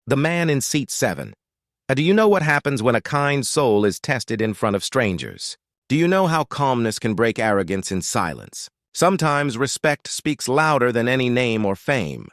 The man in seat 7. Do you know what happens when a kind soul is tested in front of strangers? Do you know how calmness can break arrogance in silence? Sometimes respect speaks louder than any name or fame.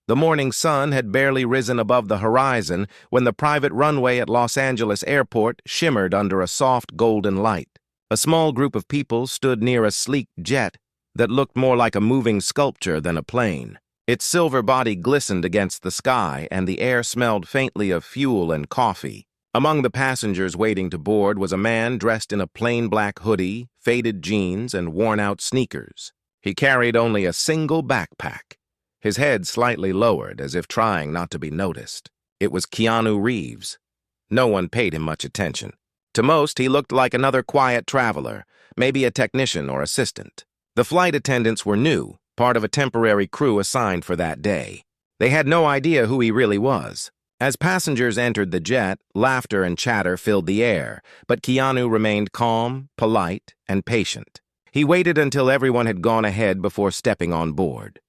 The morning sun had barely risen above the horizon when the private runway at Los Angeles Airport shimmered under a soft golden light. A small group of people stood near a sleek jet that looked more like a moving sculpture than a plane. Its silver body glistened against the sky, and the air smelled faintly of fuel and coffee. Among the passengers waiting to board was a man dressed in a plain black hoodie, faded jeans, and worn-out sneakers. He carried only a single backpack, his head slightly lowered as if trying not to be noticed. It was Keanu Reeves. No one paid him much attention. To most, he looked like another quiet traveler, maybe a technician or assistant. The flight attendants were new, part of a temporary crew assigned for that day. They had no idea who he really was. As passengers entered the jet, laughter and chatter filled the air, but Keanu remained calm, polite, and patient. He waited until everyone had gone ahead before stepping on board.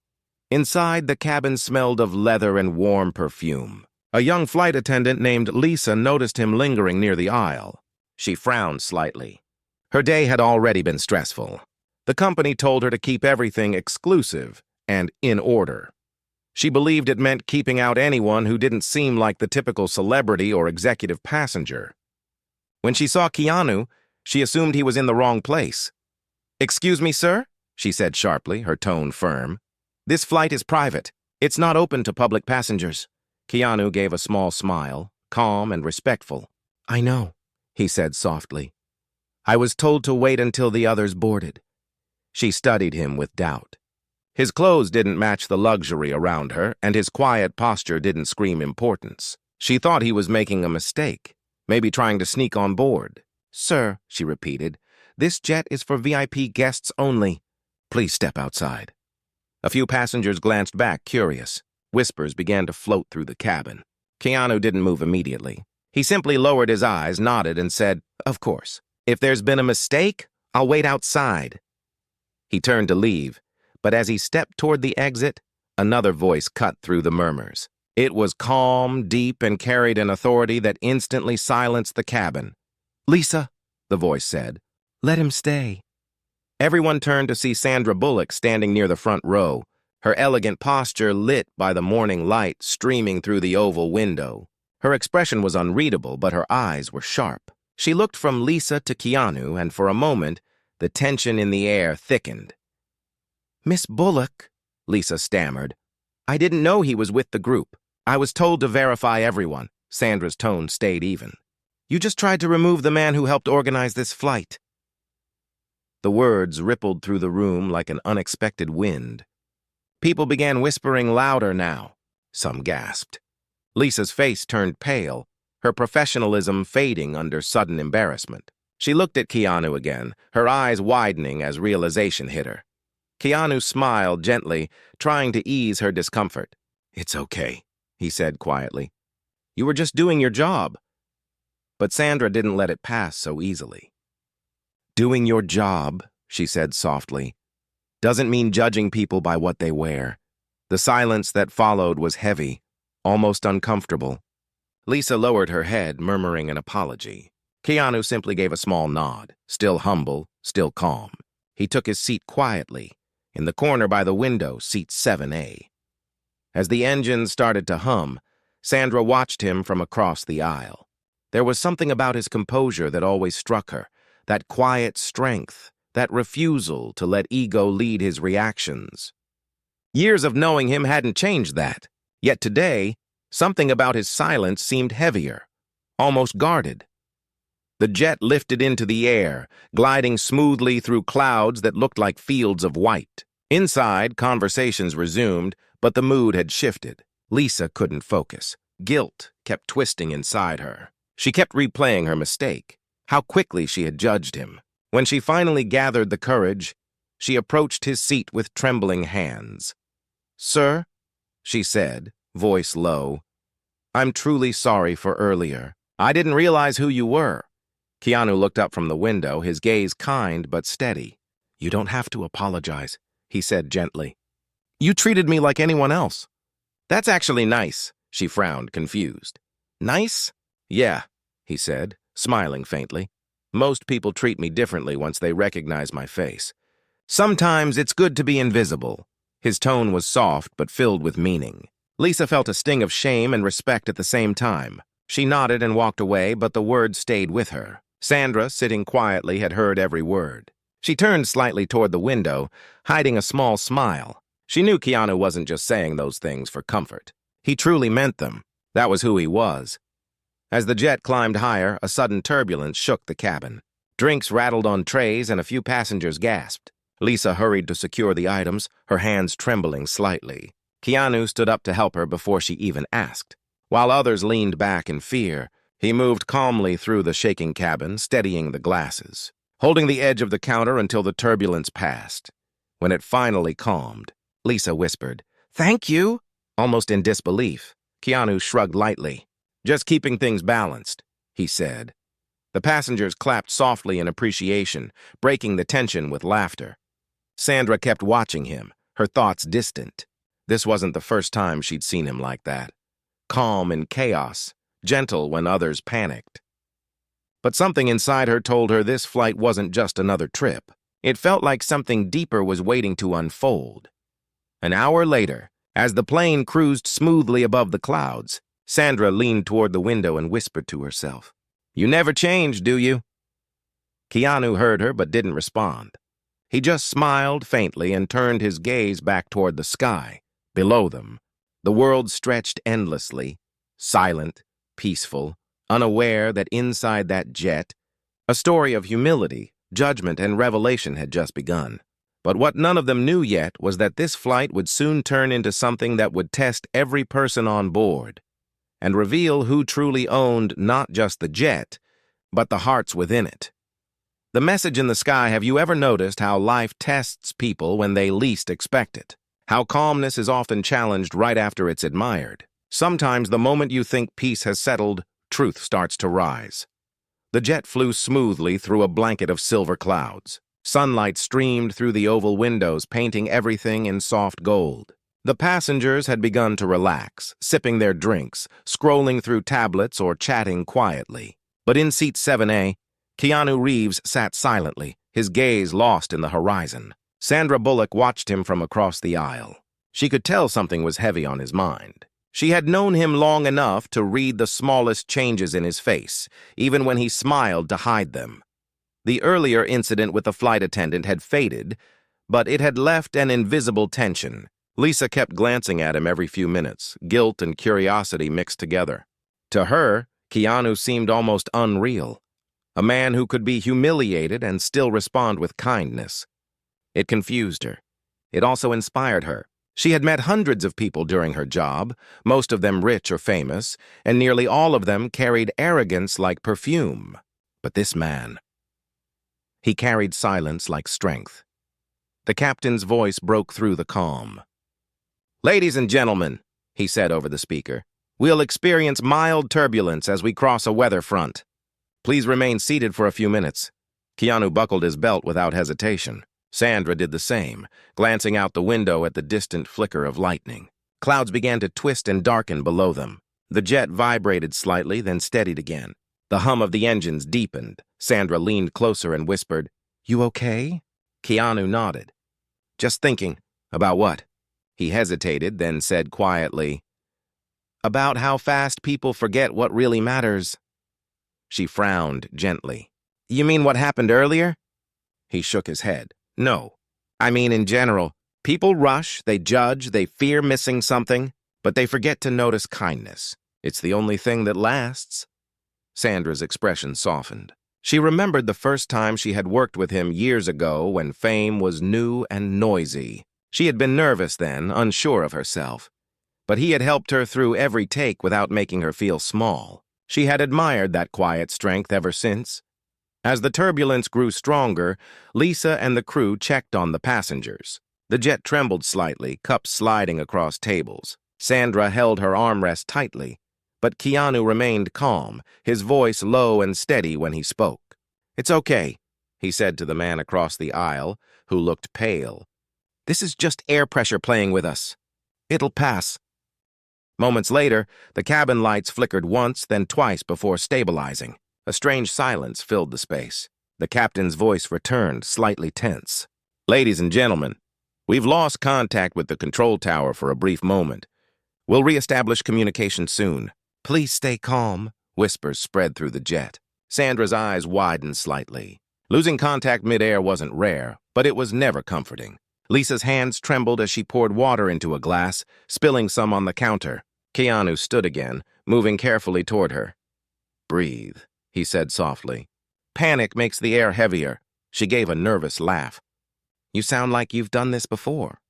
Inside, the cabin smelled of leather and warm perfume. A young flight attendant named Lisa noticed him lingering near the aisle. She frowned slightly. Her day had already been stressful. The company told her to keep everything exclusive and in order. She believed it meant keeping out anyone who didn't seem like the typical celebrity or executive passenger. When she saw Keanu, she assumed he was in the wrong place. "Excuse me, sir," she said sharply, her tone firm. "This flight is private. It's not open to public passengers." Keanu gave a small smile, calm and respectful. "I know," he said softly. "I was told to wait until the others boarded." She studied him with doubt. His clothes didn't match the luxury around her, and his quiet posture didn't scream importance. She thought he was making a mistake, maybe trying to sneak on board. "Sir," she repeated, "this jet is for VIP guests only. Please step outside." A few passengers glanced back, curious. Whispers began to float through the cabin. Keanu didn't move immediately. He simply lowered his eyes, nodded, and said, "Of course. If there's been a mistake, I'll wait outside." He turned to leave, but as he stepped toward the exit, another voice cut through the murmurs. It was calm, deep, and carried an authority that instantly silenced the cabin. "Lisa," the voice said, "let him stay." Everyone turned to see Sandra Bullock standing near the front row, her elegant posture lit by the morning light streaming through the oval window. Her expression was unreadable, but her eyes were sharp. She looked from Lisa to Keanu, and for a moment, the tension in the air thickened. "Miss Bullock," Lisa stammered, "I didn't know he was with the group. I was told to verify everyone." Sandra's tone stayed even. "You just tried to remove the man who helped organize this flight." The words rippled through the room like an unexpected wind. People began whispering louder now. Some gasped. Lisa's face turned pale, her professionalism fading under sudden embarrassment. She looked at Keanu again, her eyes widening as realization hit her. Keanu smiled gently, trying to ease her discomfort. "It's okay," he said quietly. "You were just doing your job." But Sandra didn't let it pass so easily. "Doing your job," she said softly, "doesn't mean judging people by what they wear." The silence that followed was heavy, almost uncomfortable. Lisa lowered her head, murmuring an apology. Keanu simply gave a small nod, still humble, still calm. He took his seat quietly, in the corner by the window, seat 7A. As the engine started to hum, Sandra watched him from across the aisle. There was something about his composure that always struck her, that quiet strength, that refusal to let ego lead his reactions. Years of knowing him hadn't changed that, yet today, something about his silence seemed heavier, almost guarded. The jet lifted into the air, gliding smoothly through clouds that looked like fields of white. Inside, conversations resumed, but the mood had shifted. Lisa couldn't focus. Guilt kept twisting inside her. She kept replaying her mistake, how quickly she had judged him. When she finally gathered the courage, she approached his seat with trembling hands. "Sir," she said, voice low, "I'm truly sorry for earlier. I didn't realize who you were." Keanu looked up from the window, his gaze kind but steady. "You don't have to apologize," he said gently. "You treated me like anyone else." "That's actually nice," She frowned, confused. Nice? Yeah, he said, smiling faintly. Most people treat me differently once they recognize my face. Sometimes it's good to be invisible. His tone was soft but filled with meaning. Lisa felt a sting of shame and respect at the same time. She nodded and walked away, but the words stayed with her. Sandra, sitting quietly, had heard every word. She turned slightly toward the window, hiding a small smile. She knew Keanu wasn't just saying those things for comfort. He truly meant them. That was who he was. As the jet climbed higher, a sudden turbulence shook the cabin. Drinks rattled on trays and a few passengers gasped. Lisa hurried to secure the items, her hands trembling slightly. Keanu stood up to help her before she even asked. While others leaned back in fear, he moved calmly through the shaking cabin, steadying the glasses, holding the edge of the counter until the turbulence passed. When it finally calmed, Lisa whispered, "Thank you," almost in disbelief. Keanu shrugged lightly. "Just keeping things balanced," he said. The passengers clapped softly in appreciation, breaking the tension with laughter. Sandra kept watching him, her thoughts distant. This wasn't the first time she'd seen him like that. Calm in chaos, gentle when others panicked. But something inside her told her this flight wasn't just another trip. It felt like something deeper was waiting to unfold. An hour later, as the plane cruised smoothly above the clouds, Sandra leaned toward the window and whispered to herself, "You never change, do you?" Keanu heard her but didn't respond. He just smiled faintly and turned his gaze back toward the sky. Below them, the world stretched endlessly, silent, peaceful, unaware that inside that jet, a story of humility, judgment, and revelation had just begun. But what none of them knew yet was that this flight would soon turn into something that would test every person on board and reveal who truly owned not just the jet, but the hearts within it. The message in the sky: have you ever noticed how life tests people when they least expect it? How calmness is often challenged right after it's admired. Sometimes the moment you think peace has settled, truth starts to rise. The jet flew smoothly through a blanket of silver clouds. Sunlight streamed through the oval windows, painting everything in soft gold. The passengers had begun to relax, sipping their drinks, scrolling through tablets or chatting quietly. But in seat 7A, Keanu Reeves sat silently, his gaze lost in the horizon. Sandra Bullock watched him from across the aisle. She could tell something was heavy on his mind. She had known him long enough to read the smallest changes in his face, even when he smiled to hide them. The earlier incident with the flight attendant had faded, but it had left an invisible tension. Lisa kept glancing at him every few minutes, guilt and curiosity mixed together. To her, Keanu seemed almost unreal, a man who could be humiliated and still respond with kindness. It confused her. It also inspired her. She had met hundreds of people during her job, most of them rich or famous, and nearly all of them carried arrogance like perfume. But this man, he carried silence like strength. The captain's voice broke through the calm. "Ladies and gentlemen," he said over the speaker, "we'll experience mild turbulence as we cross a weather front. Please remain seated for a few minutes." Keanu buckled his belt without hesitation. Sandra did the same, glancing out the window at the distant flicker of lightning. Clouds began to twist and darken below them. The jet vibrated slightly, then steadied again. The hum of the engines deepened. Sandra leaned closer and whispered, "You okay?" Keanu nodded. "Just thinking." "About what?" He hesitated, then said quietly, "About how fast people forget what really matters." She frowned gently. "You mean what happened earlier?" He shook his head. "No. I mean in general. People rush, they judge, they fear missing something, but they forget to notice kindness. It's the only thing that lasts." Sandra's expression softened. She remembered the first time she had worked with him years ago when fame was new and noisy. She had been nervous then, unsure of herself. But he had helped her through every take without making her feel small. She had admired that quiet strength ever since. As the turbulence grew stronger, Lisa and the crew checked on the passengers. The jet trembled slightly, cups sliding across tables. Sandra held her armrest tightly, but Keanu remained calm, his voice low and steady when he spoke. "It's okay," he said to the man across the aisle, who looked pale. "This is just air pressure playing with us. It'll pass." Moments later, the cabin lights flickered once, then twice before stabilizing. A strange silence filled the space. The captain's voice returned, slightly tense. "Ladies and gentlemen, we've lost contact with the control tower for a brief moment. We'll reestablish communication soon. Please stay calm," whispers spread through the jet. Sandra's eyes widened slightly. Losing contact midair wasn't rare, but it was never comforting. Lisa's hands trembled as she poured water into a glass, spilling some on the counter. Keanu stood again, moving carefully toward her. "Breathe," he said softly. "Panic makes the air heavier." She gave a nervous laugh. "You sound like you've done this before."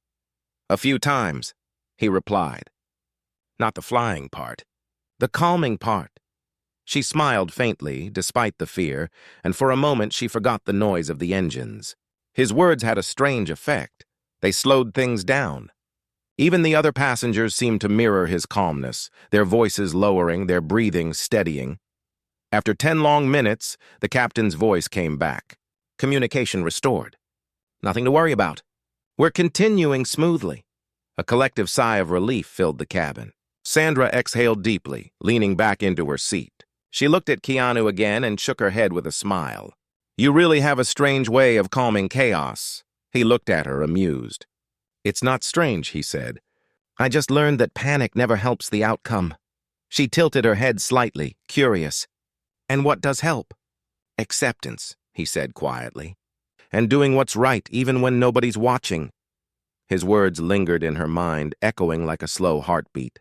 "A few times," he replied. "Not the flying part. The calming part." She smiled faintly, despite the fear, and for a moment she forgot the noise of the engines. His words had a strange effect. They slowed things down. Even the other passengers seemed to mirror his calmness, their voices lowering, their breathing steadying. After 10 long minutes, the captain's voice came back. Communication restored. "Nothing to worry about. We're continuing smoothly." A collective sigh of relief filled the cabin. Sandra exhaled deeply, leaning back into her seat. She looked at Keanu again and shook her head with a smile. "You really have a strange way of calming chaos." He looked at her, amused. "It's not strange," he said. "I just learned that panic never helps the outcome." She tilted her head slightly, curious. "And what does help?" "Acceptance," he said quietly. "And doing what's right even when nobody's watching." His words lingered in her mind, echoing like a slow heartbeat.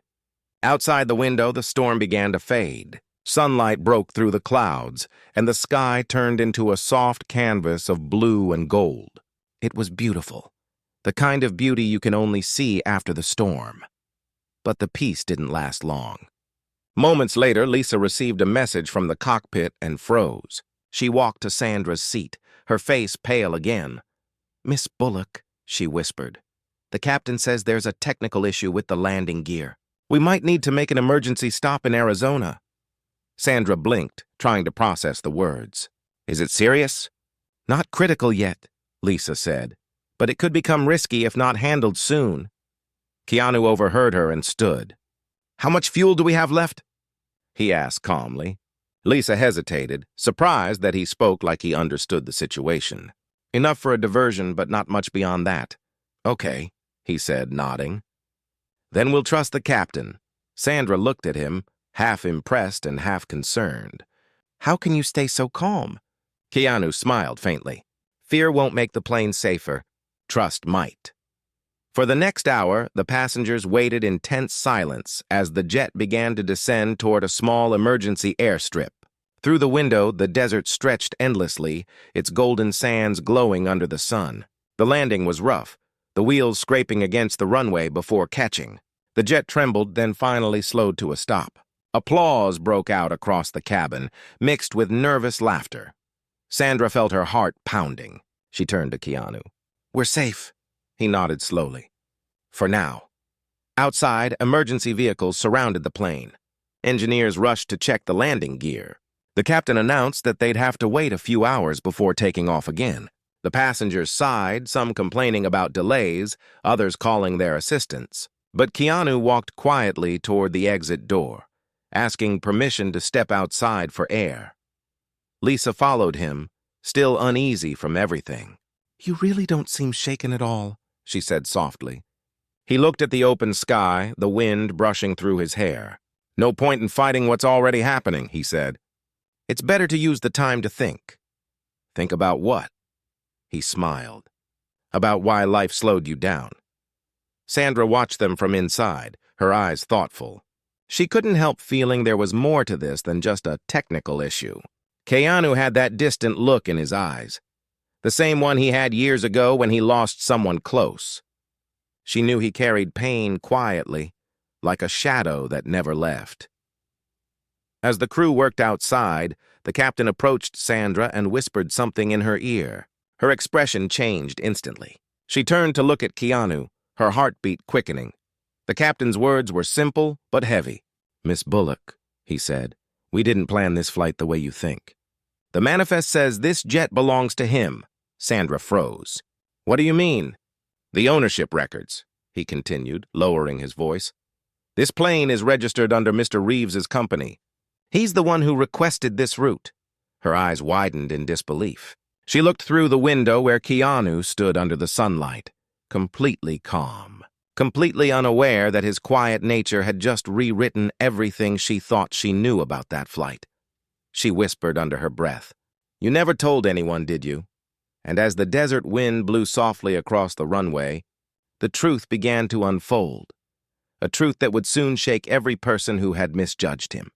Outside the window, the storm began to fade. Sunlight broke through the clouds, and the sky turned into a soft canvas of blue and gold. It was beautiful, the kind of beauty you can only see after the storm. But the peace didn't last long. Moments later, Lisa received a message from the cockpit and froze. She walked to Sandra's seat, her face pale again. "Miss Bullock," she whispered. "The captain says there's a technical issue with the landing gear. We might need to make an emergency stop in Arizona." Sandra blinked, trying to process the words. "Is it serious?" "Not critical yet," Lisa said, "but it could become risky if not handled soon." Keanu overheard her and stood. "How much fuel do we have left?" he asked calmly. Lisa hesitated, surprised that he spoke like he understood the situation. "Enough for a diversion, but not much beyond that." "Okay," he said, nodding. "Then we'll trust the captain." Sandra looked at him, half impressed and half concerned. "How can you stay so calm?" Keanu smiled faintly. "Fear won't make the plane safer. Trust might." For the next hour, the passengers waited in tense silence as the jet began to descend toward a small emergency airstrip. Through the window, the desert stretched endlessly, its golden sands glowing under the sun. The landing was rough, the wheels scraping against the runway before catching. The jet trembled, then finally slowed to a stop. Applause broke out across the cabin, mixed with nervous laughter. Sandra felt her heart pounding. She turned to Keanu. "We're safe," he nodded slowly. "For now." Outside, emergency vehicles surrounded the plane. Engineers rushed to check the landing gear. The captain announced that they'd have to wait a few hours before taking off again. The passengers sighed, some complaining about delays, others calling their assistance. But Keanu walked quietly toward the exit door, asking permission to step outside for air. Lisa followed him, still uneasy from everything. "You really don't seem shaken at all," she said softly. He looked at the open sky, the wind brushing through his hair. "No point in fighting what's already happening," he said. "It's better to use the time to think." "Think about what?" He smiled. "About why life slowed you down." Sandra watched them from inside, her eyes thoughtful. She couldn't help feeling there was more to this than just a technical issue. Keanu had that distant look in his eyes, the same one he had years ago when he lost someone close. She knew he carried pain quietly, like a shadow that never left. As the crew worked outside, the captain approached Sandra and whispered something in her ear. Her expression changed instantly. She turned to look at Keanu, her heartbeat quickening. The captain's words were simple but heavy. "Miss Bullock," he said, "we didn't plan this flight the way you think. The manifest says this jet belongs to him." Sandra froze. "What do you mean?" "The ownership records," he continued, lowering his voice. This plane is registered under Mr. Reeves's company. He's the one who requested this route. Her eyes widened in disbelief. She looked through the window where Keanu stood under the sunlight, completely calm, completely unaware that his quiet nature had just rewritten everything she thought she knew about that flight. She whispered under her breath, "You never told anyone, did you?" And as the desert wind blew softly across the runway, the truth began to unfold, a truth that would soon shake every person who had misjudged him.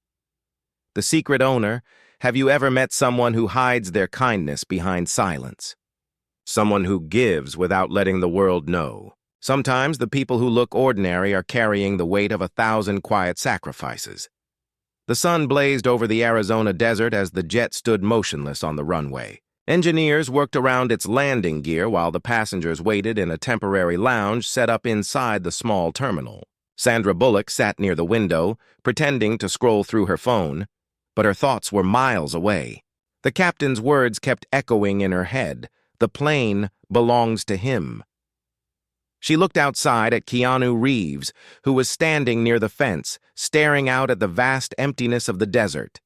The secret owner, have you ever met someone who hides their kindness behind silence? Someone who gives without letting the world know. Sometimes the people who look ordinary are carrying the weight of 1,000 quiet sacrifices. The sun blazed over the Arizona desert as the jet stood motionless on the runway. Engineers worked around its landing gear while the passengers waited in a temporary lounge set up inside the small terminal. Sandra Bullock sat near the window, pretending to scroll through her phone, but her thoughts were miles away. The captain's words kept echoing in her head. The plane belongs to him. She looked outside at Keanu Reeves, who was standing near the fence, staring out at the vast emptiness of the desert.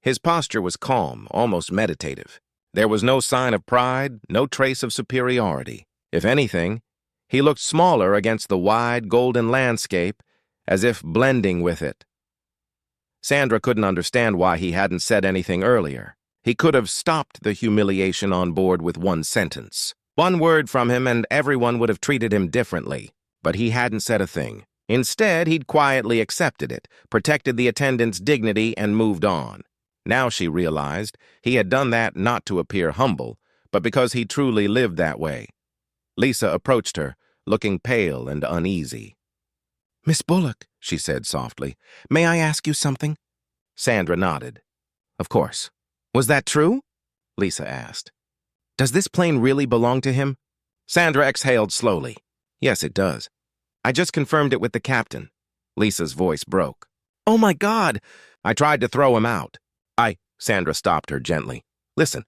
His posture was calm, almost meditative. There was no sign of pride, no trace of superiority. If anything, he looked smaller against the wide, golden landscape, as if blending with it. Sandra couldn't understand why he hadn't said anything earlier. He could have stopped the humiliation on board with one sentence. One word from him and everyone would have treated him differently. But he hadn't said a thing. Instead, he'd quietly accepted it, protected the attendant's dignity, and moved on. Now she realized he had done that not to appear humble, but because he truly lived that way. Lisa approached her, looking pale and uneasy. "Miss Bullock," she said softly, "may I ask you something?" Sandra nodded. "Of course." "Was that true?" Lisa asked. "Does this plane really belong to him?" Sandra exhaled slowly. "Yes, it does. I just confirmed it with the captain." Lisa's voice broke. "Oh my God!" "I tried to throw him out." Sandra stopped her gently. "Listen,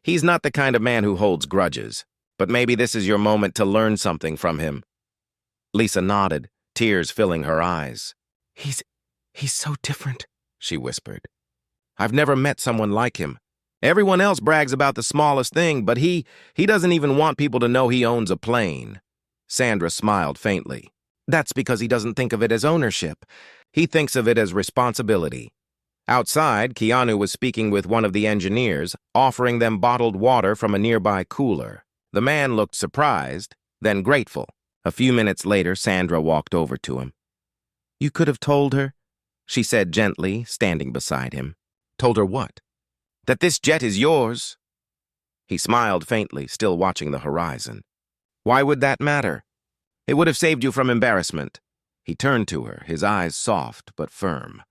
he's not the kind of man who holds grudges, but maybe this is your moment to learn something from him." Lisa nodded, tears filling her eyes. He's so different," she whispered. "I've never met someone like him. Everyone else brags about the smallest thing, but he doesn't even want people to know he owns a plane." Sandra smiled faintly. "That's because he doesn't think of it as ownership. He thinks of it as responsibility." Outside, Keanu was speaking with one of the engineers, offering them bottled water from a nearby cooler. The man looked surprised, then grateful. A few minutes later, Sandra walked over to him. "You could have told her," she said gently, standing beside him. "Told her what?" "That this jet is yours." He smiled faintly, still watching the horizon. "Why would that matter? It would have saved you from embarrassment." He turned to her, his eyes soft but firm.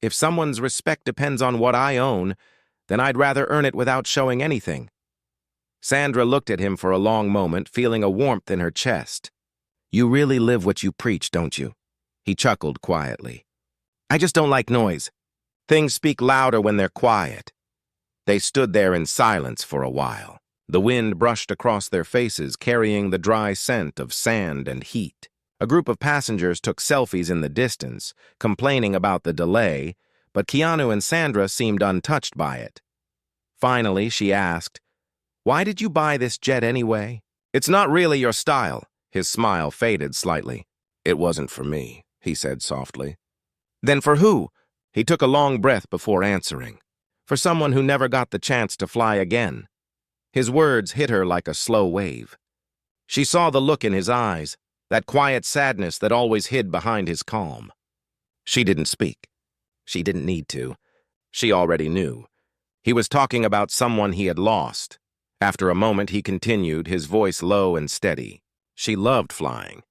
"If someone's respect depends on what I own, then I'd rather earn it without showing anything." Sandra looked at him for a long moment, feeling a warmth in her chest. "You really live what you preach, don't you?" He chuckled quietly. "I just don't like noise. Things speak louder when they're quiet." They stood there in silence for a while. The wind brushed across their faces, carrying the dry scent of sand and heat. A group of passengers took selfies in the distance, complaining about the delay, but Keanu and Sandra seemed untouched by it. Finally, she asked, "Why did you buy this jet anyway?" "It's not really your style." His smile faded slightly. "It wasn't for me," he said softly. "Then for who?" He took a long breath before answering. "For someone who never got the chance to fly again." His words hit her like a slow wave. She saw the look in his eyes, that quiet sadness that always hid behind his calm. She didn't speak. She didn't need to. She already knew. He was talking about someone he had lost. After a moment, he continued, his voice low and steady. She loved flying.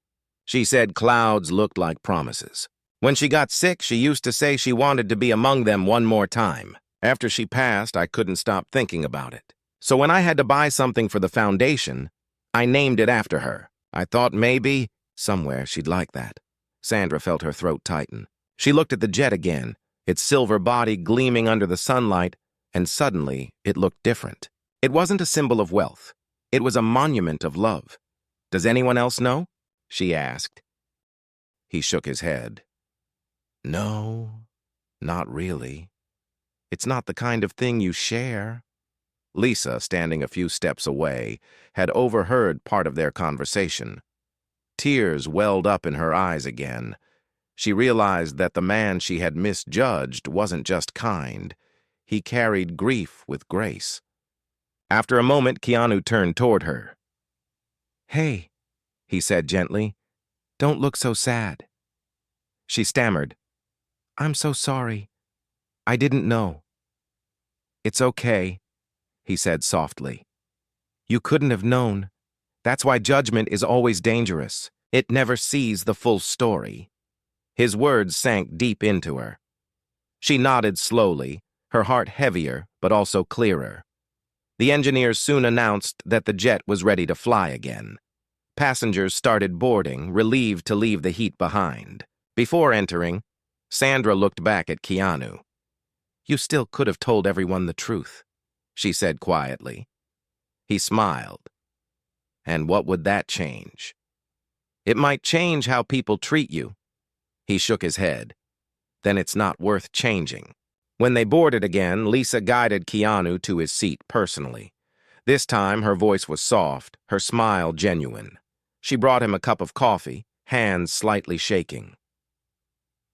She said clouds looked like promises. When she got sick, she used to say she wanted to be among them one more time. After she passed, I couldn't stop thinking about it. So when I had to buy something for the foundation, I named it after her. I thought maybe somewhere she'd like that. Sandra felt her throat tighten. She looked at the jet again, its silver body gleaming under the sunlight, and suddenly it looked different. It wasn't a symbol of wealth. It was a monument of love. "Does anyone else know?" she asked. He shook his head. No, not really. It's not the kind of thing you share. Lisa, standing a few steps away, had overheard part of their conversation. Tears welled up in her eyes again. She realized that the man she had misjudged wasn't just kind. He carried grief with grace. After a moment, Keanu turned toward her. "Hey," he said gently, "don't look so sad." She stammered, "I'm so sorry. I didn't know." "It's okay," he said softly. "You couldn't have known. That's why judgment is always dangerous. It never sees the full story." His words sank deep into her. She nodded slowly, her heart heavier but also clearer. The engineers soon announced that the jet was ready to fly again. Passengers started boarding, relieved to leave the heat behind. Before entering, Sandra looked back at Keanu. "You still could have told everyone the truth," she said quietly. He smiled. "And what would that change?" "It might change how people treat you." He shook his head. "Then it's not worth changing." When they boarded again, Lisa guided Keanu to his seat personally. This time, her voice was soft, her smile genuine. She brought him a cup of coffee, hands slightly shaking.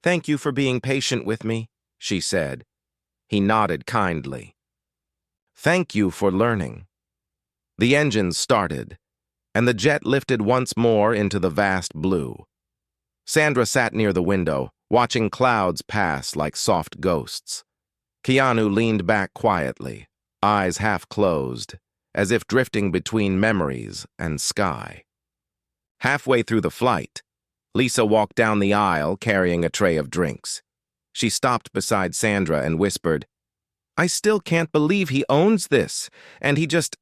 "Thank you for being patient with me," she said. He nodded kindly. "Thank you for learning." The engines started, and the jet lifted once more into the vast blue. Sandra sat near the window, watching clouds pass like soft ghosts. Keanu leaned back quietly, eyes half closed, as if drifting between memories and sky. Halfway through the flight, Lisa walked down the aisle carrying a tray of drinks. She stopped beside Sandra and whispered, "I still can't believe he owns this, and he just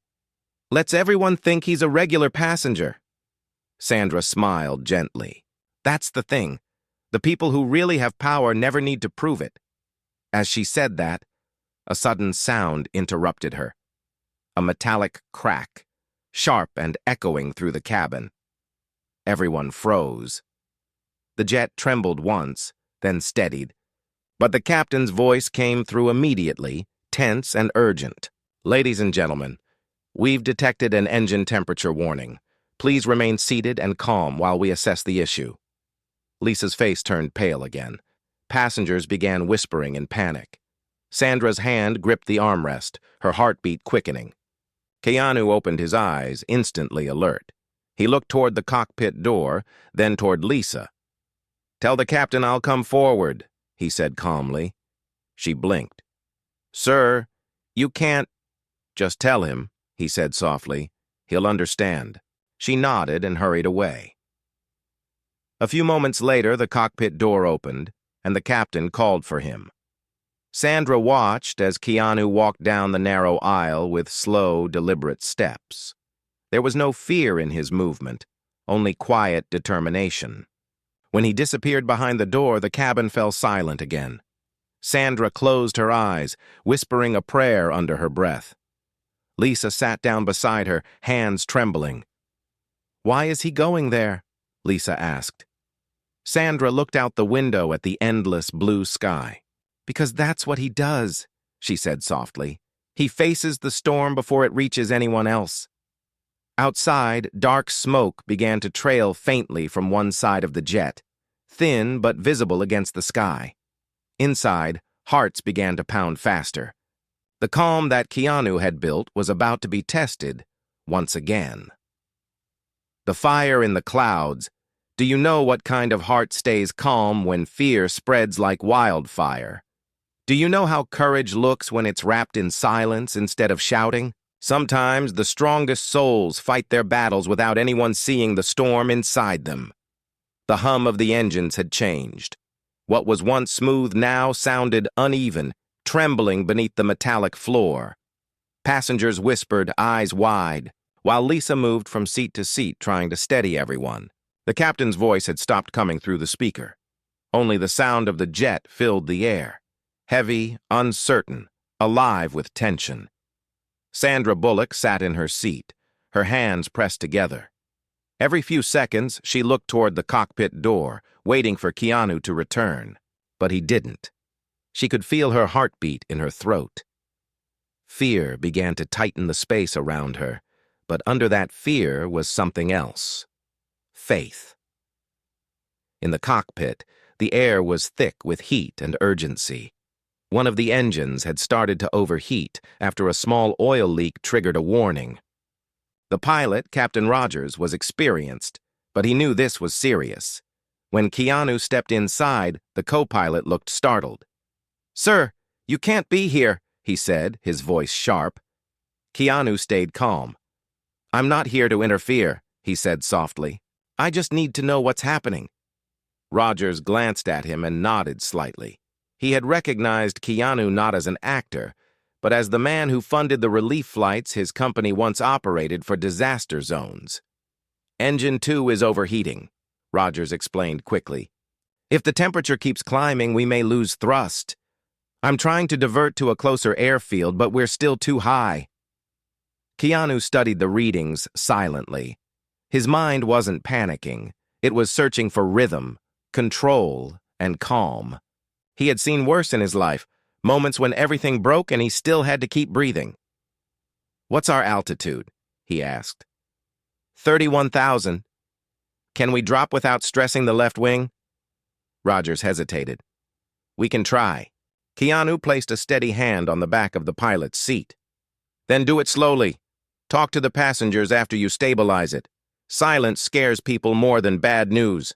lets everyone think he's a regular passenger." Sandra smiled gently. "That's the thing. The people who really have power never need to prove it." As she said that, a sudden sound interrupted her. A metallic crack, sharp and echoing through the cabin. Everyone froze. The jet trembled once, then steadied. But the captain's voice came through immediately, tense and urgent. "Ladies and gentlemen, we've detected an engine temperature warning. Please remain seated and calm while we assess the issue." Lisa's face turned pale again. Passengers began whispering in panic. Sandra's hand gripped the armrest, her heartbeat quickening. Keanu opened his eyes, instantly alert. He looked toward the cockpit door, then toward Lisa. "Tell the captain I'll come forward," he said calmly. She blinked. "Sir, you can't—" "Just tell him," he said softly. "He'll understand." She nodded and hurried away. A few moments later, the cockpit door opened, and the captain called for him. Sandra watched as Keanu walked down the narrow aisle with slow, deliberate steps. There was no fear in his movement, only quiet determination. When he disappeared behind the door, the cabin fell silent again. Sandra closed her eyes, whispering a prayer under her breath. Lisa sat down beside her, hands trembling. "Why is he going there?" Lisa asked. Sandra looked out the window at the endless blue sky. "Because that's what he does," she said softly. "He faces the storm before it reaches anyone else." Outside, dark smoke began to trail faintly from one side of the jet, thin but visible against the sky. Inside, hearts began to pound faster. The calm that Keanu had built was about to be tested once again. The fire in the clouds. Do you know what kind of heart stays calm when fear spreads like wildfire? Do you know how courage looks when it's wrapped in silence instead of shouting? Sometimes the strongest souls fight their battles without anyone seeing the storm inside them. The hum of the engines had changed. What was once smooth now sounded uneven, trembling beneath the metallic floor. Passengers whispered, eyes wide, while Lisa moved from seat to seat trying to steady everyone. The captain's voice had stopped coming through the speaker. Only the sound of the jet filled the air, heavy, uncertain, alive with tension. Sandra Bullock sat in her seat, her hands pressed together. Every few seconds, she looked toward the cockpit door, waiting for Keanu to return. but he didn't. She could feel her heartbeat in her throat. Fear began to tighten the space around her, but under that fear was something else. Faith. In the cockpit, the air was thick with heat and urgency. One of the engines had started to overheat after a small oil leak triggered a warning. The pilot, Captain Rogers, was experienced, but he knew this was serious. When Keanu stepped inside, the co-pilot looked startled. "Sir, you can't be here," he said, his voice sharp. Keanu stayed calm. "I'm not here to interfere," he said softly. "I just need to know what's happening." Rogers glanced at him and nodded slightly. He had recognized Keanu not as an actor, but as the man who funded the relief flights his company once operated for disaster zones. "Engine 2 is overheating," Rogers explained quickly. "If the temperature keeps climbing, we may lose thrust. I'm trying to divert to a closer airfield, but we're still too high." Keanu studied the readings silently. His mind wasn't panicking. It was searching for rhythm, control, and calm. He had seen worse in his life, moments when everything broke and he still had to keep breathing. "What's our altitude?" he asked. 31,000. "Can we drop without stressing the left wing?" Rogers hesitated. "We can try." Keanu placed a steady hand on the back of the pilot's seat. "Then do it slowly. Talk to the passengers after you stabilize it. Silence scares people more than bad news."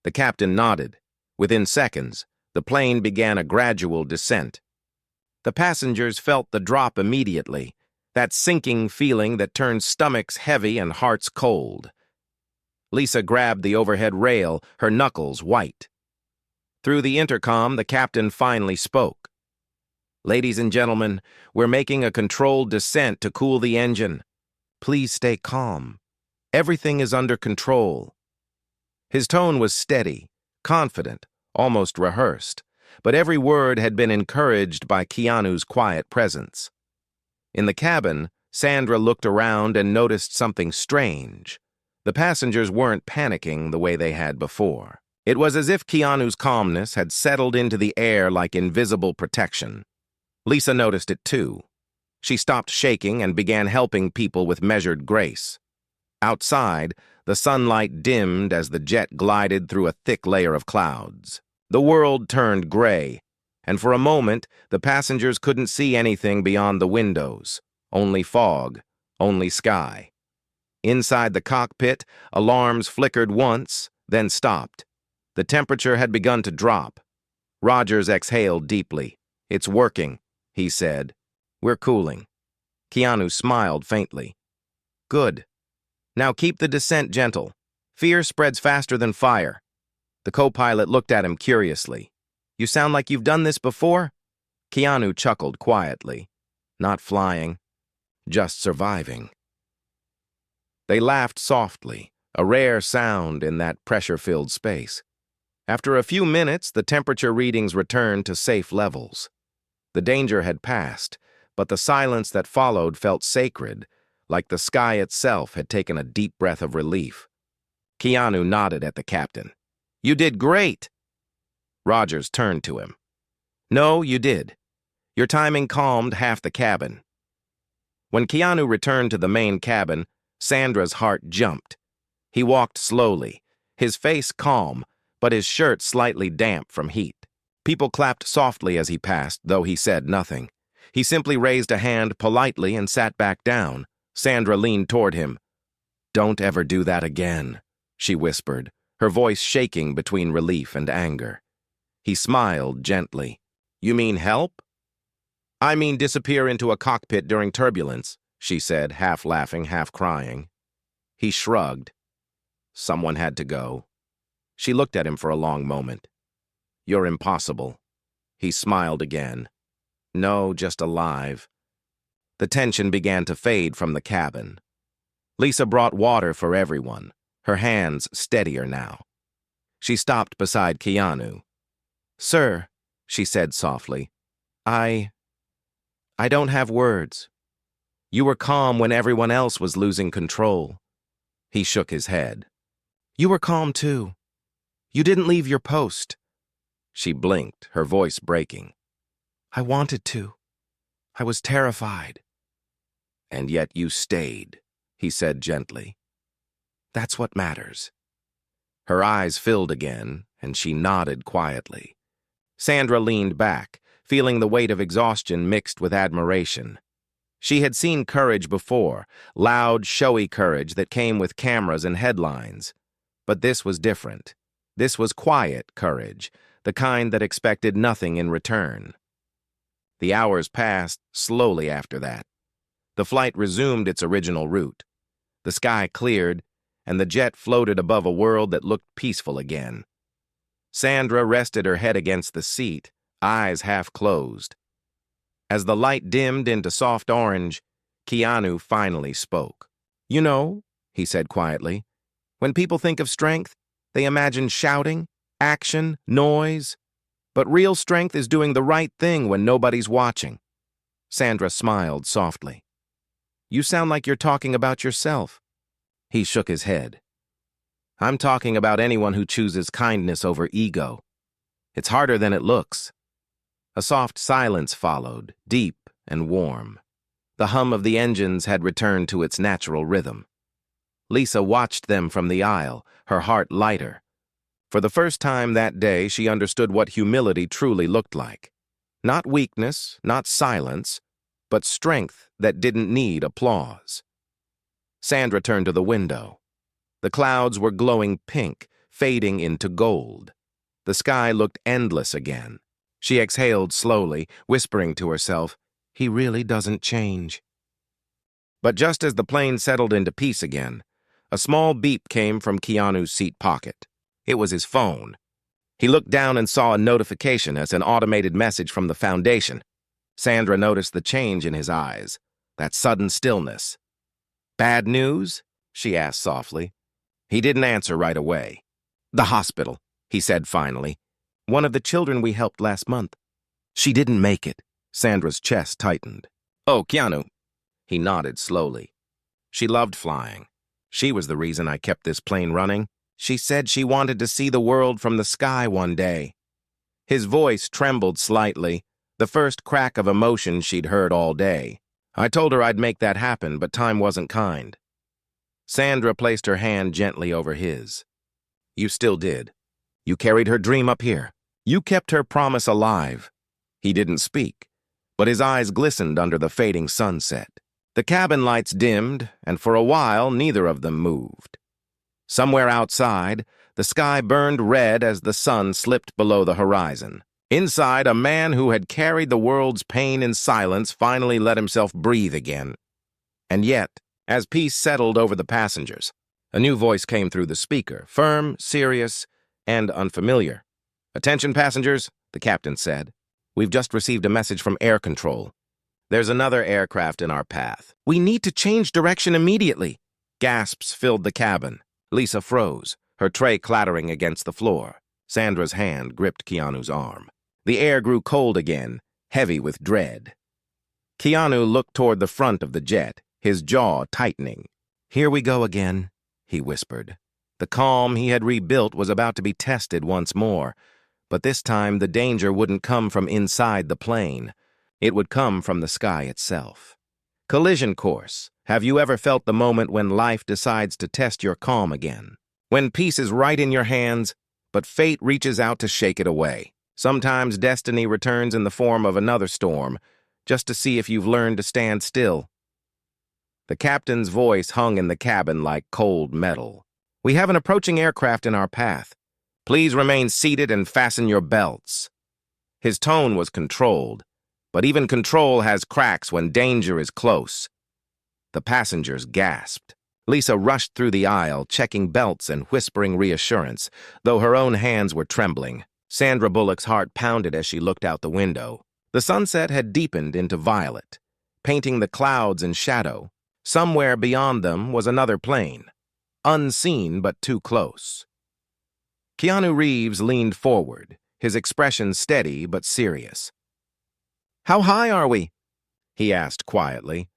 The captain nodded. Within seconds, the plane began a gradual descent. The passengers felt the drop immediately, that sinking feeling that turns stomachs heavy and hearts cold. Lisa grabbed the overhead rail, her knuckles white. Through the intercom, the captain finally spoke. "Ladies and gentlemen, we're making a controlled descent to cool the engine. Please stay calm. Everything is under control." His tone was steady, confident, almost rehearsed, but every word had been encouraged by Keanu's quiet presence. In the cabin, Sandra looked around and noticed something strange. The passengers weren't panicking the way they had before. It was as if Keanu's calmness had settled into the air like invisible protection. Lisa noticed it too. She stopped shaking and began helping people with measured grace. Outside, the sunlight dimmed as the jet glided through a thick layer of clouds. The world turned gray, and for a moment, the passengers couldn't see anything beyond the windows. Only fog, only sky. Inside the cockpit, alarms flickered once, then stopped. The temperature had begun to drop. Rogers exhaled deeply. "It's working," he said. "We're cooling." Keanu smiled faintly. "Good. Now keep the descent gentle. Fear spreads faster than fire." The co-pilot looked at him curiously. "You sound like you've done this before?" Keanu chuckled quietly. "Not flying, just surviving." They laughed softly, a rare sound in that pressure-filled space. After a few minutes, the temperature readings returned to safe levels. The danger had passed, but the silence that followed felt sacred, like the sky itself had taken a deep breath of relief. Keanu nodded at the captain. "You did great." Rogers turned to him. "No, you did. Your timing calmed half the cabin." When Keanu returned to the main cabin, Sandra's heart jumped. He walked slowly, his face calm, but his shirt slightly damp from heat. People clapped softly as he passed, though he said nothing. He simply raised a hand politely and sat back down. Sandra leaned toward him. "Don't ever do that again," she whispered, her voice shaking between relief and anger. He smiled gently. "You mean help?" "I mean disappear into a cockpit during turbulence," she said, half laughing, half crying. He shrugged. Someone had to go. She looked at him for a long moment. "You're impossible." He smiled again. "No, just alive." The tension began to fade from the cabin. Lisa brought water for everyone, her hands steadier now. She stopped beside Keanu. "Sir," she said softly, I don't have words. You were calm when everyone else was losing control." He shook his head. "You were calm too. You didn't leave your post. She blinked, her voice breaking. I wanted to. I was terrified. And yet you stayed, he said gently. That's what matters. Her eyes filled again, and she nodded quietly. Sandra leaned back, feeling the weight of exhaustion mixed with admiration. She had seen courage before, loud, showy courage that came with cameras and headlines. But this was different. This was quiet courage, the kind that expected nothing in return. The hours passed slowly after that. The flight resumed its original route. The sky cleared, and the jet floated above a world that looked peaceful again. Sandra rested her head against the seat, eyes half closed. As the light dimmed into soft orange, Keanu finally spoke. You know, he said quietly, when people think of strength, they imagine shouting, action, noise. But real strength is doing the right thing when nobody's watching. Sandra smiled softly. You sound like you're talking about yourself. He shook his head. I'm talking about anyone who chooses kindness over ego. It's harder than it looks. A soft silence followed, deep and warm. The hum of the engines had returned to its natural rhythm. Lisa watched them from the aisle, her heart lighter. For the first time that day, she understood what humility truly looked like. Not weakness, not silence, but strength that didn't need applause. Sandra turned to the window. The clouds were glowing pink, fading into gold. The sky looked endless again. She exhaled slowly, whispering to herself, he really doesn't change. But just as the plane settled into peace again, a small beep came from Keanu's seat pocket. It was his phone. He looked down and saw a notification as an automated message from the Foundation. Sandra noticed the change in his eyes, that sudden stillness. Bad news? She asked softly. He didn't answer right away. The hospital, he said finally. One of the children we helped last month. She didn't make it. Sandra's chest tightened. Oh, Keanu. He nodded slowly. She loved flying. She was the reason I kept this plane running. She said she wanted to see the world from the sky one day. His voice trembled slightly, the first crack of emotion she'd heard all day. I told her I'd make that happen, but time wasn't kind. Sandra placed her hand gently over his. You still did. You carried her dream up here. You kept her promise alive. He didn't speak, but his eyes glistened under the fading sunset. The cabin lights dimmed, and for a while neither of them moved. Somewhere outside, the sky burned red as the sun slipped below the horizon. Inside, a man who had carried the world's pain in silence finally let himself breathe again. And yet, as peace settled over the passengers, a new voice came through the speaker, firm, serious, and unfamiliar. Attention, passengers, the captain said. We've just received a message from air control. There's another aircraft in our path. We need to change direction immediately. Gasps filled the cabin. Lisa froze, her tray clattering against the floor. Sandra's hand gripped Keanu's arm. The air grew cold again, heavy with dread. Keanu looked toward the front of the jet, his jaw tightening. Here we go again, he whispered. The calm he had rebuilt was about to be tested once more, but this time the danger wouldn't come from inside the plane. It would come from the sky itself. Collision course. Have you ever felt the moment when life decides to test your calm again? When peace is right in your hands, but fate reaches out to shake it away. Sometimes destiny returns in the form of another storm, just to see if you've learned to stand still. The captain's voice hung in the cabin like cold metal. We have an approaching aircraft in our path. Please remain seated and fasten your belts. His tone was controlled, but even control has cracks when danger is close. The passengers gasped. Lisa rushed through the aisle, checking belts and whispering reassurance, though her own hands were trembling. Sandra Bullock's heart pounded as she looked out the window. The sunset had deepened into violet, painting the clouds in shadow. Somewhere beyond them was another plane, unseen but too close. Keanu Reeves leaned forward, his expression steady but serious. How high are we? He asked quietly.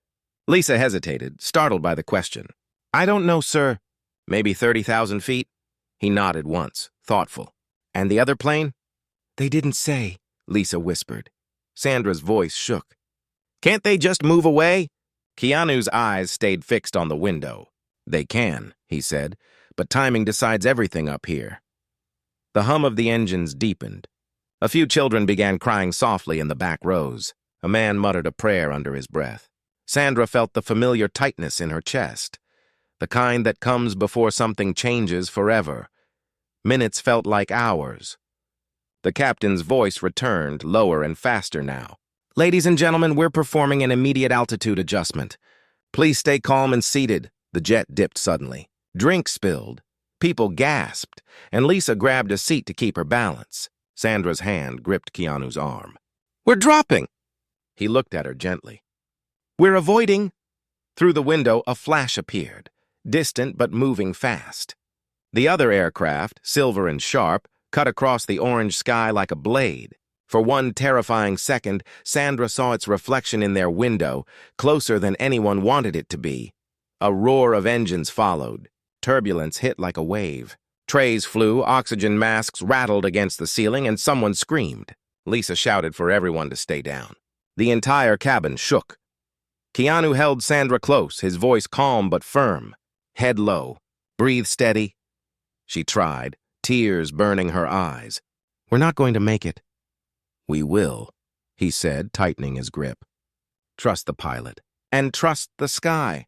Lisa hesitated, startled by the question. I don't know, sir. Maybe 30,000 feet? He nodded once, thoughtful. And the other plane? They didn't say, Lisa whispered. Sandra's voice shook. Can't they just move away? Keanu's eyes stayed fixed on the window. They can, he said, but timing decides everything up here. The hum of the engines deepened. A few children began crying softly in the back rows. A man muttered a prayer under his breath. Sandra felt the familiar tightness in her chest, the kind that comes before something changes forever. Minutes felt like hours. The captain's voice returned, lower and faster now. Ladies and gentlemen, we're performing an immediate altitude adjustment. Please stay calm and seated. The jet dipped suddenly. Drink spilled. People gasped, and Lisa grabbed a seat to keep her balance. Sandra's hand gripped Keanu's arm. We're dropping! He looked at her gently. We're avoiding. Through the window, a flash appeared, distant but moving fast. The other aircraft, silver and sharp, cut across the orange sky like a blade. For one terrifying second, Sandra saw its reflection in their window, closer than anyone wanted it to be. A roar of engines followed. Turbulence hit like a wave. Trays flew, oxygen masks rattled against the ceiling, and someone screamed. Lisa shouted for everyone to stay down. The entire cabin shook. Keanu held Sandra close, his voice calm but firm. Head low. Breathe steady. She tried, tears burning her eyes. We're not going to make it. We will, he said, tightening his grip. Trust the pilot. And trust the sky.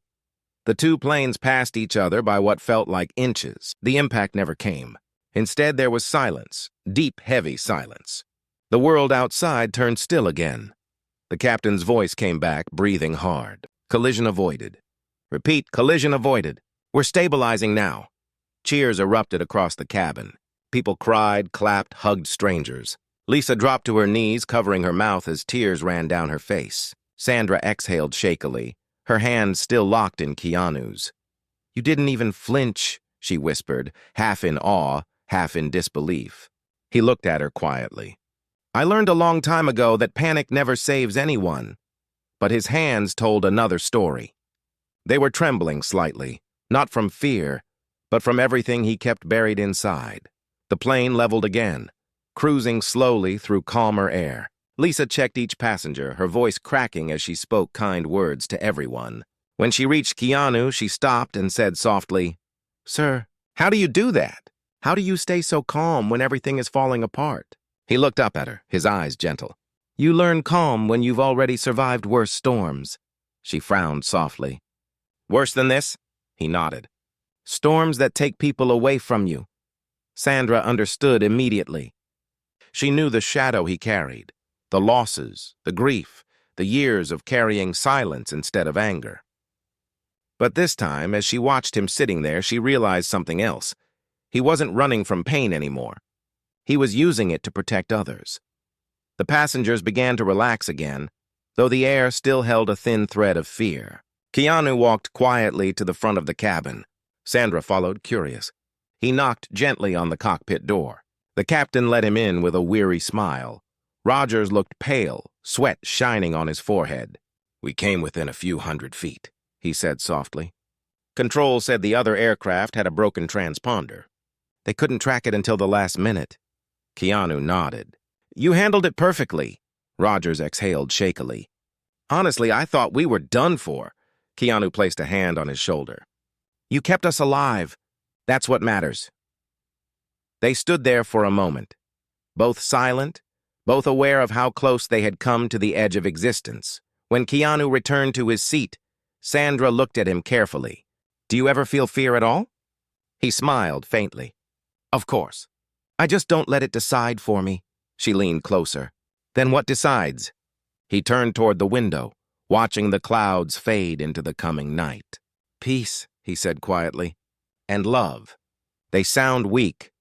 The two planes passed each other by what felt like inches. The impact never came. Instead, there was silence, deep, heavy silence. The world outside turned still again. The captain's voice came back, breathing hard. Collision avoided. Repeat, collision avoided. We're stabilizing now. Cheers erupted across the cabin. People cried, clapped, hugged strangers. Lisa dropped to her knees, covering her mouth as tears ran down her face. Sandra exhaled shakily, her hands still locked in Keanu's. You didn't even flinch, she whispered, half in awe, half in disbelief. He looked at her quietly. I learned a long time ago that panic never saves anyone. But his hands told another story. They were trembling slightly, not from fear, but from everything he kept buried inside. The plane leveled again, cruising slowly through calmer air. Lisa checked each passenger, her voice cracking as she spoke kind words to everyone. When she reached Keanu, she stopped and said softly, Sir, how do you do that? How do you stay so calm when everything is falling apart? He looked up at her, his eyes gentle. You learn calm when you've already survived worse storms. She frowned softly. Worse than this? He nodded. Storms that take people away from you. Sandra understood immediately. She knew the shadow he carried, the losses, the grief, the years of carrying silence instead of anger. But this time, as she watched him sitting there, she realized something else. He wasn't running from pain anymore. He was using it to protect others. The passengers began to relax again, though the air still held a thin thread of fear. Keanu walked quietly to the front of the cabin. Sandra followed, curious. He knocked gently on the cockpit door. The captain let him in with a weary smile. Rogers looked pale, sweat shining on his forehead. We came within a few 100 feet, he said softly. Control said the other aircraft had a broken transponder. They couldn't track it until the last minute. Keanu nodded. You handled it perfectly. Rogers exhaled shakily. Honestly, I thought we were done for. Keanu placed a hand on his shoulder. You kept us alive. That's what matters. They stood there for a moment, both silent, both aware of how close they had come to the edge of existence. When Keanu returned to his seat, Sandra looked at him carefully. Do you ever feel fear at all? He smiled faintly. Of course. I just don't let it decide for me. She leaned closer. Then what decides? He turned toward the window, watching the clouds fade into the coming night. Peace, he said quietly, and love. They sound weak,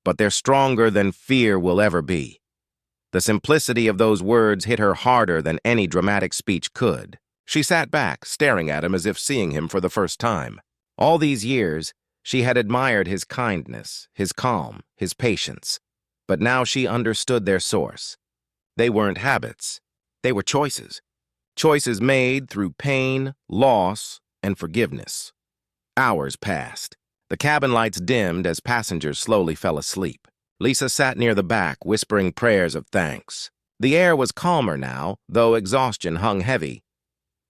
but they're stronger than fear will ever be. The simplicity of those words hit her harder than any dramatic speech could. She sat back, staring at him as if seeing him for the first time. All these years, she had admired his kindness, his calm, his patience. But now she understood their source. They weren't habits. They were choices. Choices made through pain, loss, and forgiveness. Hours passed. The cabin lights dimmed as passengers slowly fell asleep. Lisa sat near the back, whispering prayers of thanks. The air was calmer now, though exhaustion hung heavy.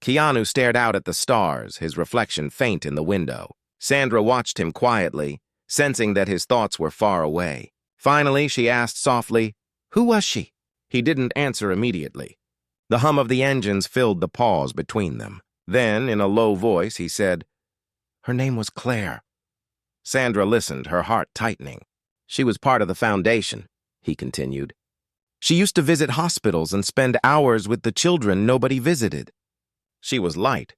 Keanu stared out at the stars, his reflection faint in the window. Sandra watched him quietly, sensing that his thoughts were far away. Finally, she asked softly, "Who was she?" He didn't answer immediately. The hum of the engines filled the pause between them. Then, in a low voice, he said, "Her name was Claire." Sandra listened, her heart tightening. "She was part of the foundation," he continued. "She used to visit hospitals and spend hours with the children nobody visited. She was light.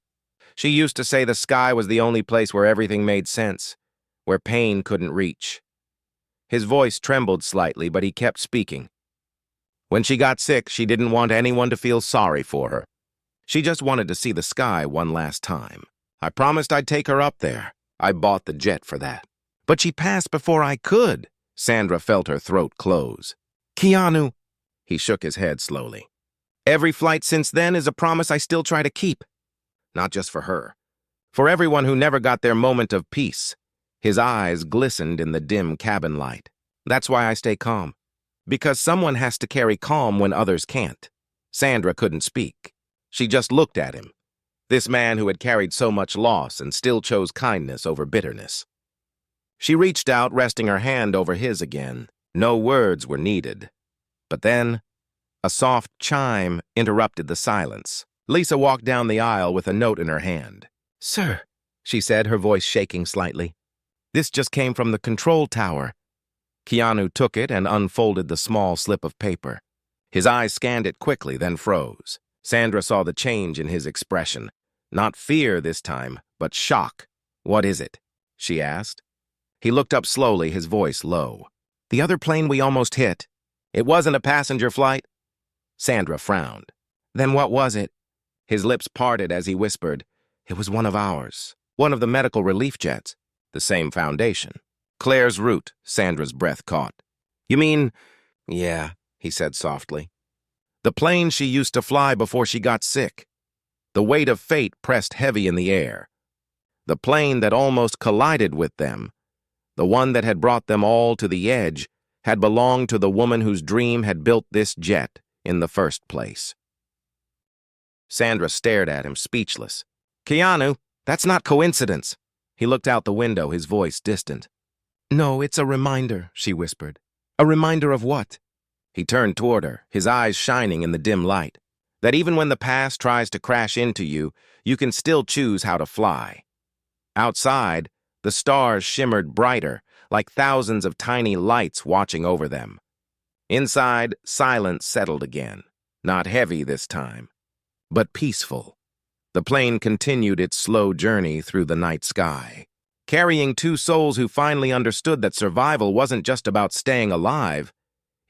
She used to say the sky was the only place where everything made sense, where pain couldn't reach." His voice trembled slightly, but he kept speaking. "When she got sick, she didn't want anyone to feel sorry for her. She just wanted to see the sky one last time. I promised I'd take her up there. I bought the jet for that. But she passed before I could." Sandra felt her throat close. "Keanu," he shook his head slowly. "Every flight since then is a promise I still try to keep. Not just for her. For everyone who never got their moment of peace." His eyes glistened in the dim cabin light. "That's why I stay calm. Because someone has to carry calm when others can't." Sandra couldn't speak. She just looked at him. This man who had carried so much loss and still chose kindness over bitterness. She reached out, resting her hand over his again. No words were needed. But then, a soft chime interrupted the silence. Lisa walked down the aisle with a note in her hand. "Sir," she said, her voice shaking slightly. "This just came from the control tower." Keanu took it and unfolded the small slip of paper. His eyes scanned it quickly, then froze. Sandra saw the change in his expression. Not fear this time, but shock. "What is it?" she asked. He looked up slowly, his voice low. "The other plane we almost hit. It wasn't a passenger flight?" Sandra frowned. "Then what was it?" His lips parted as he whispered, "It was one of ours. One of the medical relief jets." "The same foundation." "Claire's route," Sandra's breath caught. "You mean—" "Yeah," he said softly. "The plane she used to fly before she got sick." The weight of fate pressed heavy in the air. The plane that almost collided with them, the one that had brought them all to the edge, had belonged to the woman whose dream had built this jet in the first place. Sandra stared at him, speechless. "Keanu, that's not coincidence." He looked out the window, his voice distant. "No, it's a reminder," she whispered. "A reminder of what?" He turned toward her, his eyes shining in the dim light. That even when the past tries to crash into you, you can still choose how to fly. Outside, the stars shimmered brighter, like thousands of tiny lights watching over them. Inside, silence settled again, not heavy this time, but peaceful. The plane continued its slow journey through the night sky, carrying two souls who finally understood that survival wasn't just about staying alive,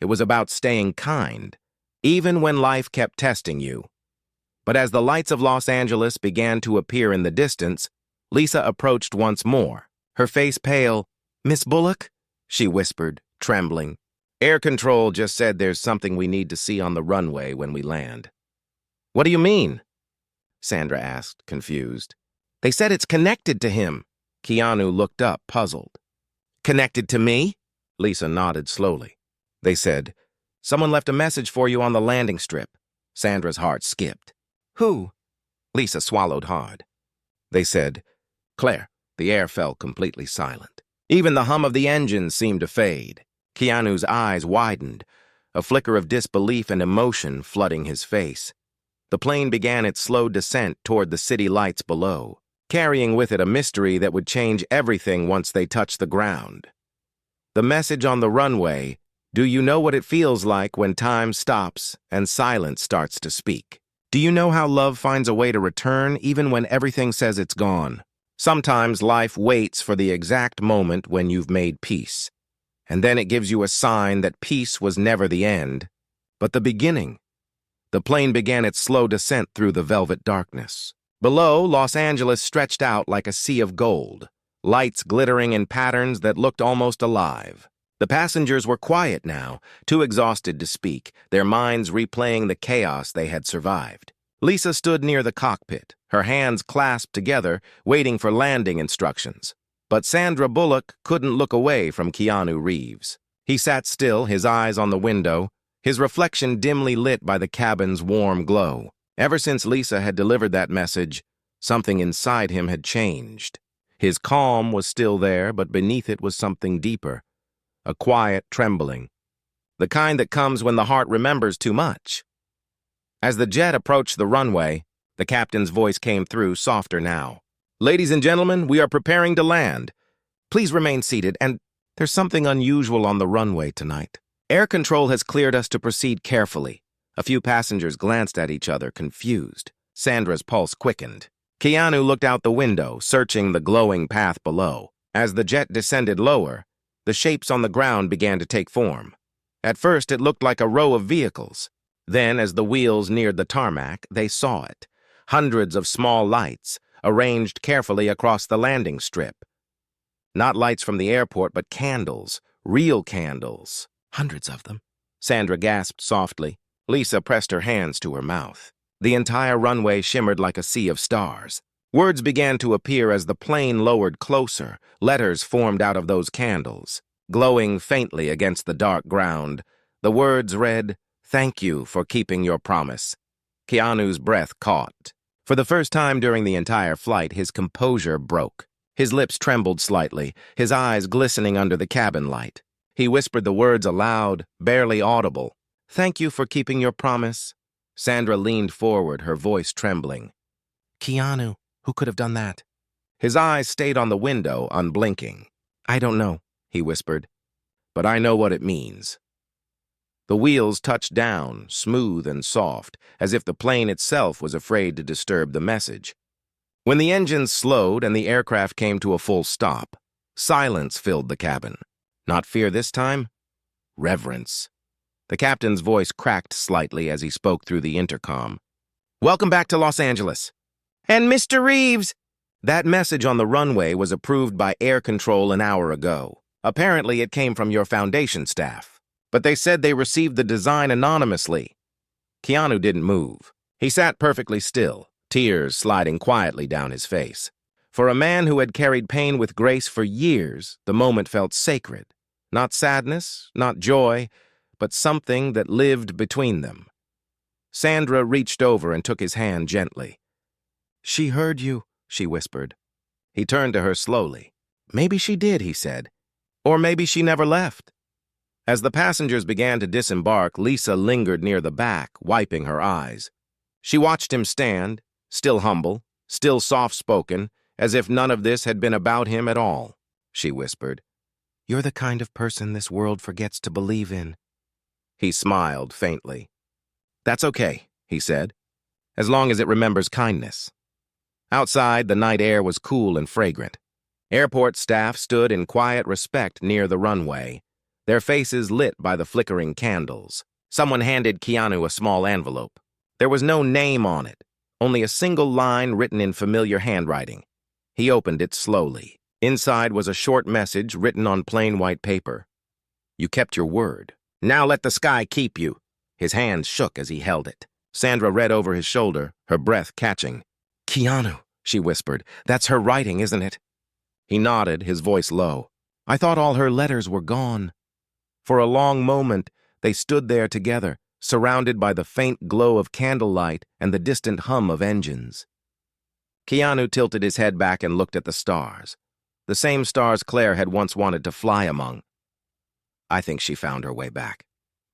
it was about staying kind, even when life kept testing you. But as the lights of Los Angeles began to appear in the distance, Lisa approached once more, her face pale. "Miss Bullock?" she whispered, trembling. "Air control just said there's something we need to see on the runway when we land." "What do you mean?" Sandra asked, confused. "They said it's connected to him." Keanu looked up, puzzled. "Connected to me?" Lisa nodded slowly. "They said, 'Someone left a message for you on the landing strip.'" Sandra's heart skipped. "Who?" Lisa swallowed hard. "They said, 'Claire.'" The air fell completely silent. Even the hum of the engines seemed to fade. Keanu's eyes widened, a flicker of disbelief and emotion flooding his face. The plane began its slow descent toward the city lights below, carrying with it a mystery that would change everything once they touched the ground. The message on the runway: "Do you know what it feels like when time stops and silence starts to speak? Do you know how love finds a way to return even when everything says it's gone? Sometimes life waits for the exact moment when you've made peace, and then it gives you a sign that peace was never the end, but the beginning." The plane began its slow descent through the velvet darkness. Below, Los Angeles stretched out like a sea of gold, lights glittering in patterns that looked almost alive. The passengers were quiet now, too exhausted to speak, their minds replaying the chaos they had survived. Lisa stood near the cockpit, her hands clasped together, waiting for landing instructions. But Sandra Bullock couldn't look away from Keanu Reeves. He sat still, his eyes on the window, his reflection dimly lit by the cabin's warm glow. Ever since Lisa had delivered that message, something inside him had changed. His calm was still there, but beneath it was something deeper, a quiet trembling, the kind that comes when the heart remembers too much. As the jet approached the runway, the captain's voice came through, softer now. "Ladies and gentlemen, we are preparing to land. Please remain seated, and there's something unusual on the runway tonight. Air control has cleared us to proceed carefully." A few passengers glanced at each other, confused. Sandra's pulse quickened. Keanu looked out the window, searching the glowing path below. As the jet descended lower, the shapes on the ground began to take form. At first, it looked like a row of vehicles. Then, as the wheels neared the tarmac, they saw it. Hundreds of small lights, arranged carefully across the landing strip. Not lights from the airport, but candles, real candles. Hundreds of them. Sandra gasped softly. Lisa pressed her hands to her mouth. The entire runway shimmered like a sea of stars. Words began to appear as the plane lowered closer. Letters formed out of those candles, glowing faintly against the dark ground. The words read, "Thank you for keeping your promise." Keanu's breath caught. For the first time during the entire flight, his composure broke. His lips trembled slightly, his eyes glistening under the cabin light. He whispered the words aloud, barely audible. "Thank you for keeping your promise." Sandra leaned forward, her voice trembling. "Keanu, who could have done that?" His eyes stayed on the window, unblinking. "I don't know," he whispered, "but I know what it means." The wheels touched down, smooth and soft, as if the plane itself was afraid to disturb the message. When the engines slowed and the aircraft came to a full stop, silence filled the cabin. Not fear this time, reverence. The captain's voice cracked slightly as he spoke through the intercom. "Welcome back to Los Angeles." "And Mr. Reeves!" That message on the runway was approved by air control an hour ago. Apparently, it came from your foundation staff. But they said they received the design anonymously. Keanu didn't move. He sat perfectly still, tears sliding quietly down his face. For a man who had carried pain with grace for years, the moment felt sacred. Not sadness, not joy, but something that lived between them. Sandra reached over and took his hand gently. "She heard you," she whispered. He turned to her slowly. "Maybe she did," he said. "Or maybe she never left." As the passengers began to disembark, Lisa lingered near the back, wiping her eyes. She watched him stand, still humble, still soft-spoken, as if none of this had been about him at all. She whispered, "You're the kind of person this world forgets to believe in." He smiled faintly. "That's okay," he said, "as long as it remembers kindness." Outside, the night air was cool and fragrant. Airport staff stood in quiet respect near the runway, their faces lit by the flickering candles. Someone handed Keanu a small envelope. There was no name on it, only a single line written in familiar handwriting. He opened it slowly. Inside was a short message written on plain white paper. "You kept your word. Now let the sky keep you." His hands shook as he held it. Sandra read over his shoulder, her breath catching. "Keanu," she whispered, "that's her writing, isn't it?" He nodded, his voice low. "I thought all her letters were gone." For a long moment, they stood there together, surrounded by the faint glow of candlelight and the distant hum of engines. Keanu tilted his head back and looked at the stars, the same stars Claire had once wanted to fly among. "I think she found her way back,"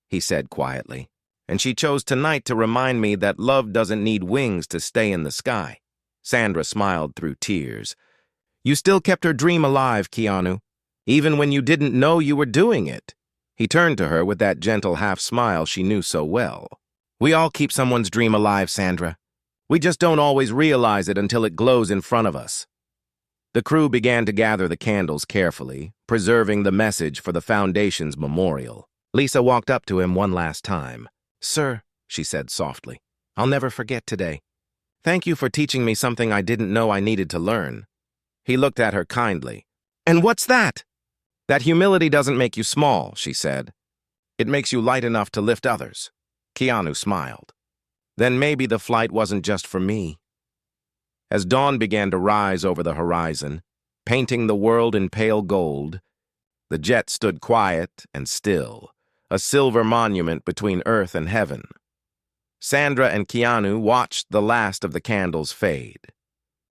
he said quietly. "And she chose tonight to remind me that love doesn't need wings to stay in the sky." Sandra smiled through tears. "You still kept her dream alive, Keanu, even when you didn't know you were doing it." He turned to her with that gentle half-smile she knew so well. "We all keep someone's dream alive, Sandra. We just don't always realize it until it glows in front of us." The crew began to gather the candles carefully, preserving the message for the Foundation's memorial. Lisa walked up to him one last time. "Sir," she said softly, "I'll never forget today. Thank you for teaching me something I didn't know I needed to learn." He looked at her kindly. "And what's that?" "That humility doesn't make you small," she said. "It makes you light enough to lift others." Keanu smiled. Then maybe the flight wasn't just for me. As dawn began to rise over the horizon, painting the world in pale gold, The jet stood quiet and still, a silver monument between earth and heaven. Sandra and Keanu watched the last of the candles fade.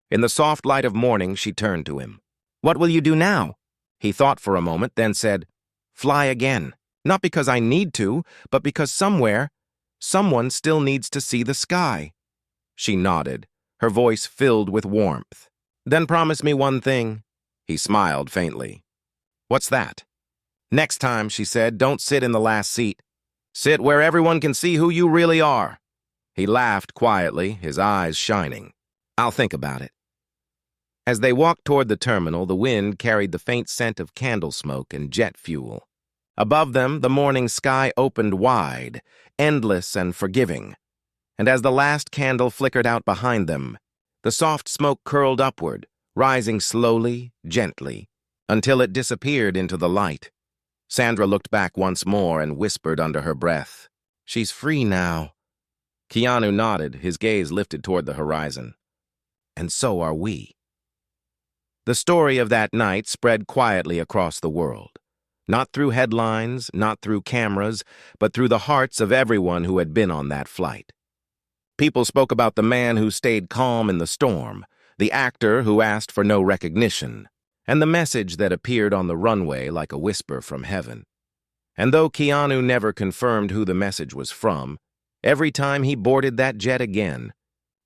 In the soft light of morning, she turned to him. "What will you do now?" He thought for a moment, then said, "Fly again. Not because I need to, but because someone still needs to see the sky." She nodded, her voice filled with warmth. "Then promise me one thing." He smiled faintly. "What's that?" "Next time," she said, "don't sit in the last seat. Sit where everyone can see who you really are." He laughed quietly, his eyes shining. "I'll think about it." As they walked toward the terminal, the wind carried the faint scent of candle smoke and jet fuel. Above them, the morning sky opened wide, endless and forgiving. And as the last candle flickered out behind them, the soft smoke curled upward, rising slowly, gently, until it disappeared into the light. Sandra looked back once more and whispered under her breath, "She's free now." Keanu nodded, his gaze lifted toward the horizon. "And so are we." The story of that night spread quietly across the world. Not through headlines, not through cameras, but through the hearts of everyone who had been on that flight. People spoke about the man who stayed calm in the storm, the actor who asked for no recognition, and the message that appeared on the runway like a whisper from heaven. And though Keanu never confirmed who the message was from, every time he boarded that jet again,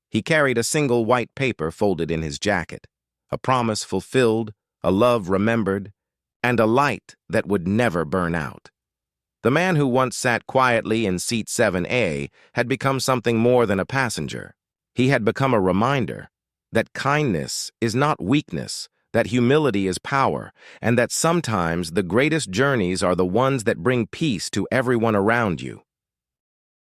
he carried a single white paper folded in his jacket, a promise fulfilled, a love remembered, and a light that would never burn out. The man who once sat quietly in seat 7A had become something more than a passenger. He had become a reminder that kindness is not weakness, that humility is power, and that sometimes the greatest journeys are the ones that bring peace to everyone around you.